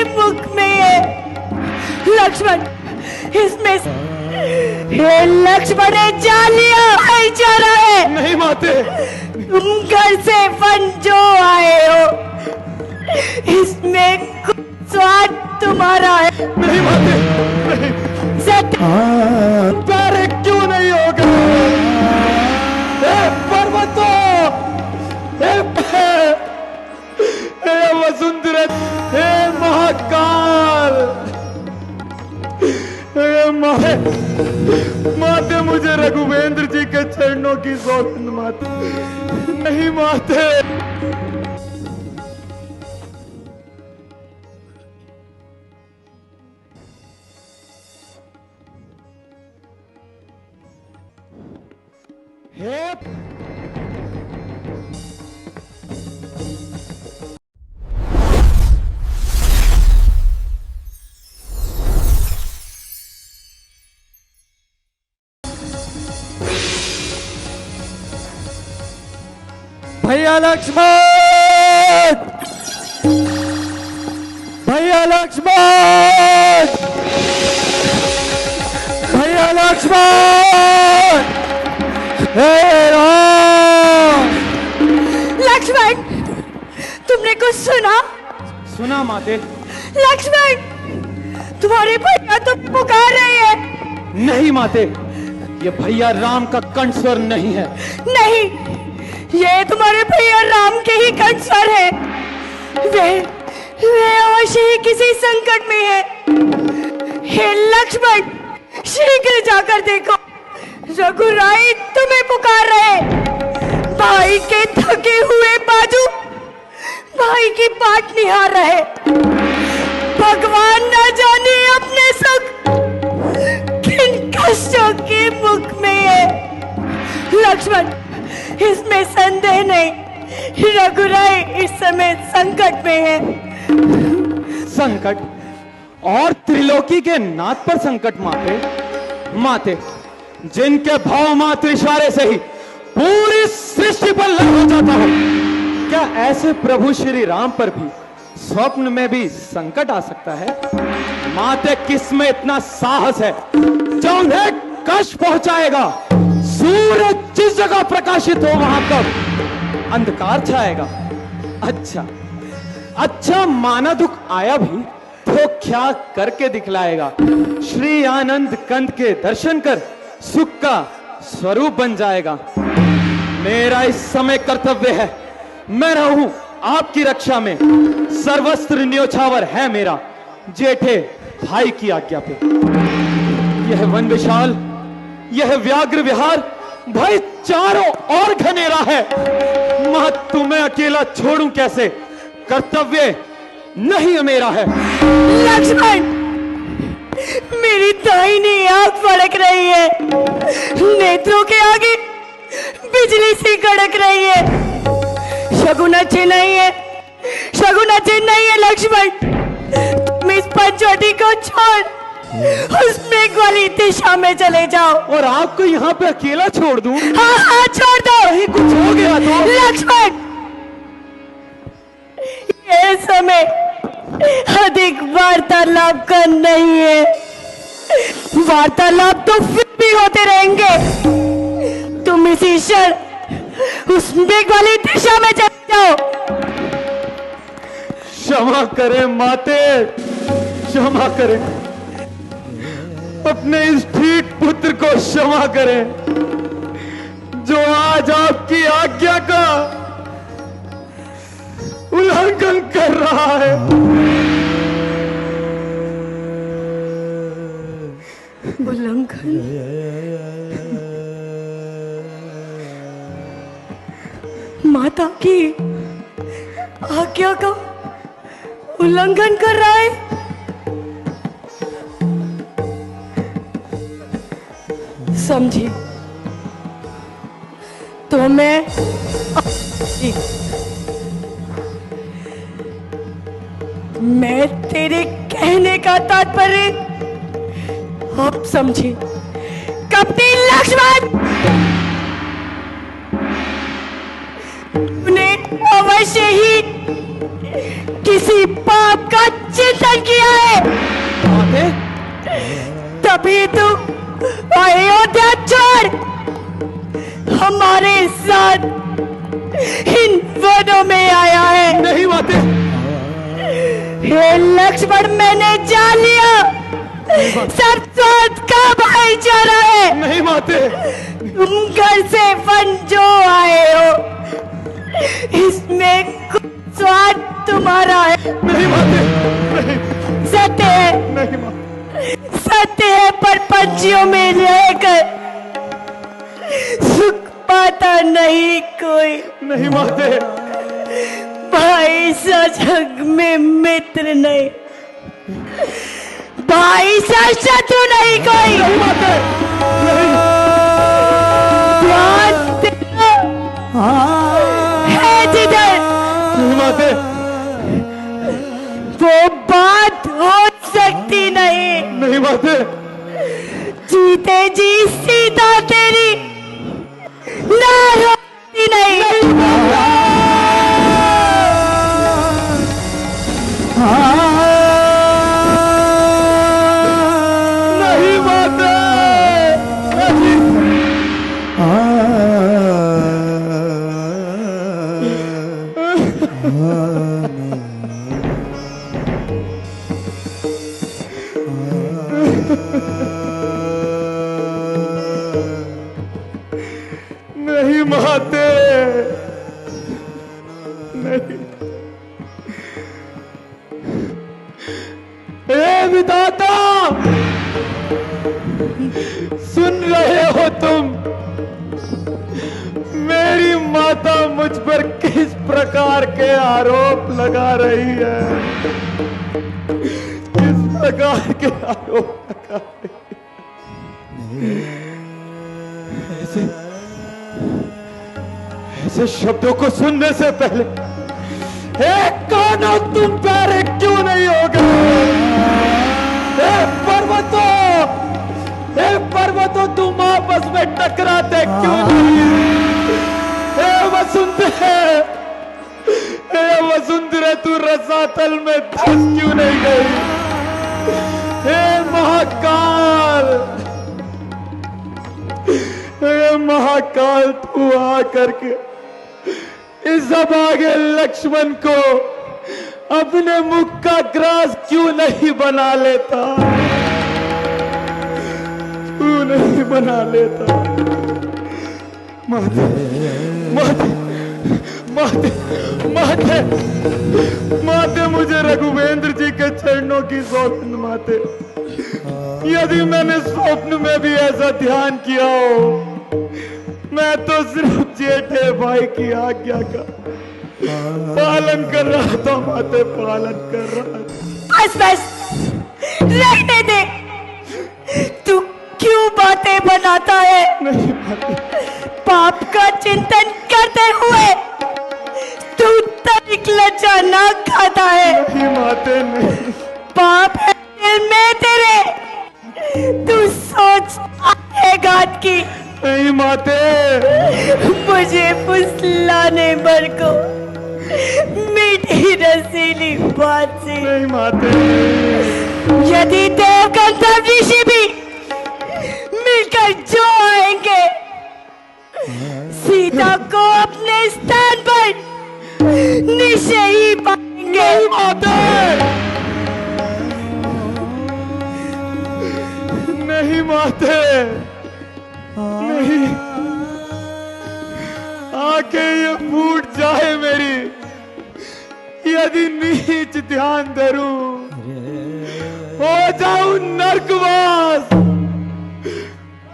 मुख में है। लक्ष्मण, इसमें हे लक्ष्मण, जान लिया भाईचारा है। नहीं माते। तुम घर से वन जो आए हो, इसमें कुछ स्वाद तुम्हारा है। नहीं माते, नहीं। प्यारे क्यों नहीं होगा? पर्वतों, हे वसुंधरा, हे महाकाल, हे माते, मुझे रघुवेंद्र जी के चरणों की सौगंध माते। नहीं माते। हे भैया लक्ष्मण, भैया लक्ष्मण, भैया लक्ष्मण, हे राम। लक्ष्मण, तुमने कुछ सुना? सुना माते। लक्ष्मण, तुम्हारे भैया तो पुकार रहे हैं। नहीं माते, ये भैया राम का कंठस्वर नहीं है। नहीं, ये तुम्हारे भैया राम के ही कंठस्वर है। वे अवश्य ही किसी संकट में है। हे लक्ष्मण, शीघ्र जाकर देखो, रघुराई तुम्हें पुकार रहे। भाई के थके हुए बाजू भाई की बाट निहार रहे। भगवान न जाने अपने सुख किन कष्टों के मुख में है। लक्ष्मण, इसमें संदेह नहीं, रघुराई इस समय संकट में है। संकट? और त्रिलोकी के नाथ पर संकट माते? माते, जिनके भाव मात्र इशारे से ही पूरी सृष्टि पर लग हो जाता हो, क्या ऐसे प्रभु श्री राम पर भी स्वप्न में भी संकट आ सकता है? माते, किसमें इतना साहस है जो उन्हें कष्ट पहुंचाएगा? सूरज जिस जगह प्रकाशित हो वहां तक अंधकार छाएगा। अच्छा, माना दुख आया भी तो क्या करके दिखलाएगा? श्री आनंद कंद के दर्शन कर सुख का स्वरूप बन जाएगा। मेरा इस समय कर्तव्य है, मैं रहूं आपकी रक्षा में। सर्वस्त्र न्योछावर है मेरा, जेठे भाई की आज्ञा पे। यह वन विशाल, यह व्याघ्र विहार भाई चारों ओर घनेरा है। मां, तुम्हें अकेला छोड़ूं कैसे? कर्तव्य नहीं मेरा है। लक्ष्मण, मेरी दाहिनी आंख फड़क रही है, नेत्रों के आगे बिजली सी कड़क रही है। शगुन अच्छे नहीं है, शगुन अच्छे नहीं है। लक्ष्मण, तुम इस पंचवटी को छोड़ उस मेघ वाली दिशा में चले जाओ। और आपको यहाँ पे अकेला छोड़ दूं? हाँ हाँ, छोड़ दो। कहीं कुछ हो गया तो? लक्ष्मण, ये समय अधिक वार्तालाप का नहीं है। वार्तालाप तो फिर भी होते रहेंगे। तुम इसी क्षण उस मेघ वाली दिशा में चले जाओ। क्षमा करें माते, क्षमा करें, अपने इस ठीक पुत्र को क्षमा करें जो आज आपकी आज्ञा का उल्लंघन कर रहा है। उल्लंघन? माता की आज्ञा का उल्लंघन कर रहा है? समझी तो मैं तेरे कहने का तात्पर्य अब समझी। कपटी लक्ष्मण, तूने अवश्य ही किसी पाप का चिंतन अपमान किया है, माते, तभी तू अयोध्या छोड़ हमारे साथ इन वनों में आया है। नहीं माते, हे लक्ष्मण, मैंने जान लिया सब स्वार्थ का भाईचारा है। नहीं माते, तुम घर से वन जो आए हो, इसमें कुछ स्वार्थ तुम्हारा है। नहीं माते, नहीं, सत्य है, नहीं माते, सत्य है, पर पंछियों में रहकर सुख पाता नहीं कोई। नहीं माते, भाई सा जग में मित्र नहीं, भाई सा शत्रु नहीं कोई। नहीं माते, नहीं, ध्यान देना है जिधर, नहीं माते, वो बात हो सकती नहीं। नहीं माते, जीते जी सीता तेरी ना होती नहीं। नहीं माते, नहीं माते, नहीं। हे विधाता, सुन रहे हो तुम? मेरी माता मुझ पर किस प्रकार के आरोप लगा रही है, किस प्रकार के आरोप लगा रही है। ऐसे शब्दों को सुनने से पहले हे कानों, तुम प्यारे क्यों नहीं हो गए? हे पर्वतों, तुम आपस में टकराते क्यों नहीं? हे वसुंधरा, तू रसातल में धंस क्यों नहीं गई? हे महाकाल, तू आ करके इस अभागे लक्ष्मण को अपने मुख का ग्रास क्यों नहीं बना लेता? क्यों नहीं बना लेता? माते, माते, माते, माते, माते, मुझे रघुवेंद्र जी के चरणों की सौगंध माते। यदि मैंने स्वप्न में भी ऐसा ध्यान किया हो, मैं तो सिर्फ जेठे भाई की आज्ञा का पालन कर रहा था माते, पालन कर रहा था। बस रहने दे, तू क्यों बातें बनाता है? नहीं माते, पाप का चिंतन करते हुए तू तनिक लज्जा ना खाता है। नहीं माते, नहीं, पाप है दिल में तेरे, तू सोच घात की। नहीं माते, मुझे फुसलाने भर को मीठी रसीली बात से। नहीं माते, यदि देव गंधर्व ऋषि भी मिलकर जो आएंगे, सीता को अपने स्थान पर निश्चय ही पाएंगे। नहीं माते, नहीं माते, नहीं, आंखें ये फूट जाए मेरी, यदि नीच ध्यान धरूं, हो जाऊं नरकवास,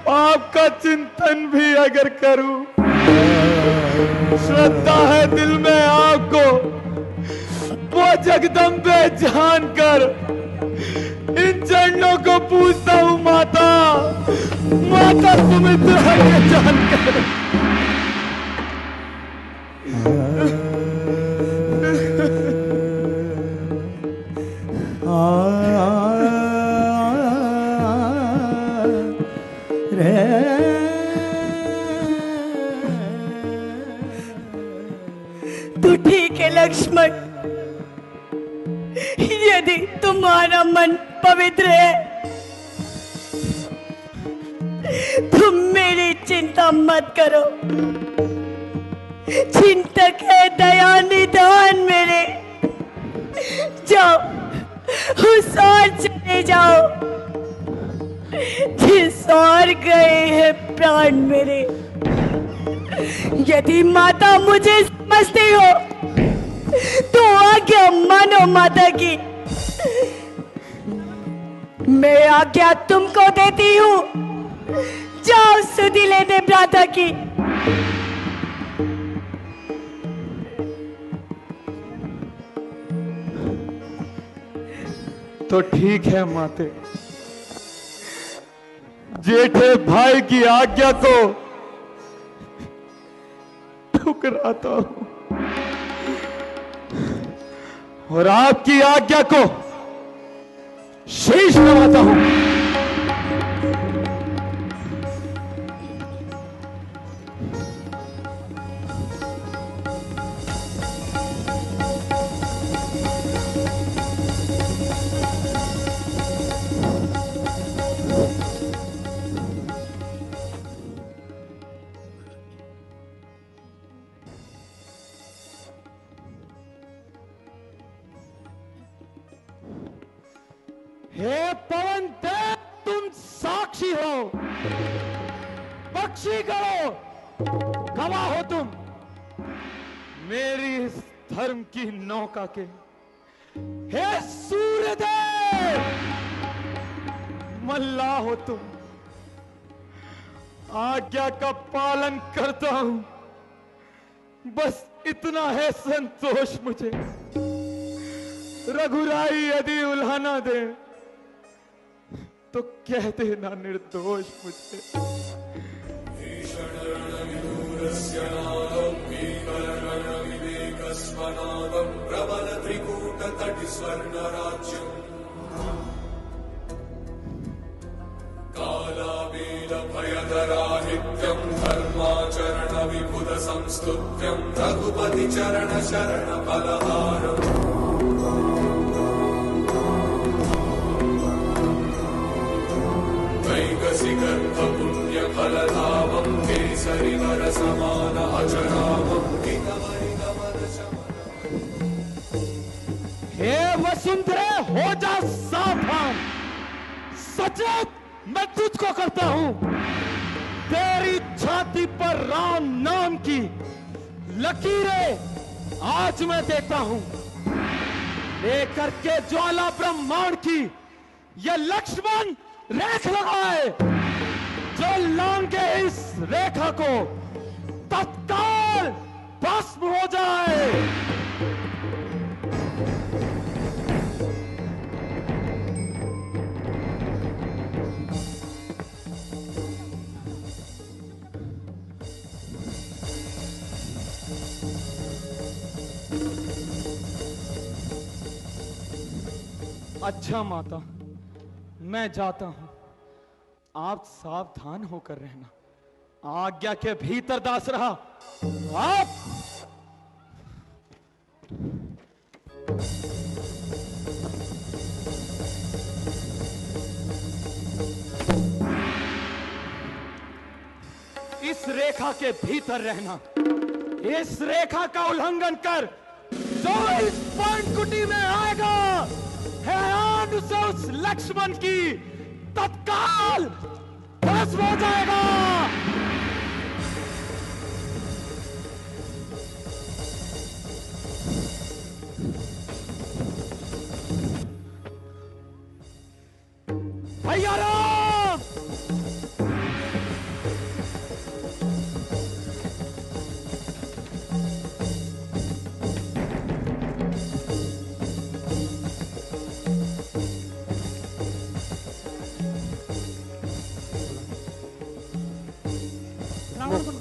पाप का चिंतन भी अगर करूं, श्रद्धा है दिल में आपको, वो जगदम्बे जानकर इन चरणों को पूछता हूँ माता, माता सुमित्रा के जानकर। तो ठीक है लक्ष्मण, यदि तुम्हारा मन पवित्र है, तुम मेरी चिंता मत करो। चिंतक है दया निधान मेरे, जाओ उस ओर चले जाओ जिस ओर गए हैं प्राण मेरे। यदि माता मुझे समझती हो तो आज्ञा मानो माता की। मैं आज्ञा तुमको देती हूँ, जाओ सुधि लेने भ्राता की। तो ठीक है माते, जेठे भाई की आज्ञा को ठुकराता हूं और आपकी आज्ञा को शीश नवाता हूं। हे पवन देव, तुम साक्षी हो, बख्शी करो, गवाह हो तुम मेरी इस धर्म की नौका के। हे सूर्यदेव, मल्ला हो तुम, आज्ञा का पालन करता हूं, बस इतना है संतोष मुझे। रघुराई यदि उल्हाना दे तो कह देना निर्दोष मुझे। प्रबल त्रिकूट तटि स्वर्ण राज्यम कालाबील भयधराहित्यम धर्माचरण विबुध संस्तुत्यम रघुपति चरण शरण बलहारम वैगसिगर्भ पुण्य फलधामं केसरी वर समान अजरामं हितवरिगमन शमन। हे वसुंधरे, हो जा सावधान, सचेत मैं तुझको करता हूं। तेरी छाती पर राम नाम की लकीरें आज मैं देता हूं। लेकर के ज्वाला ब्रह्मांड की यह लक्ष्मण रेख लगाए, जो लांघे इस रेखा को तत्काल भस्म हो जाए। अच्छा माता, मैं जाता हूं, आप सावधान होकर रहना। आज्ञा के भीतर दास रहा। आप इस रेखा के भीतर रहना। इस रेखा का उल्लंघन कर जो इस पर्णकुटी में आएगा, हैरान उसे उस लक्ष्मण की तत्काल भस्म हो जाएगा। भैया राम, रावण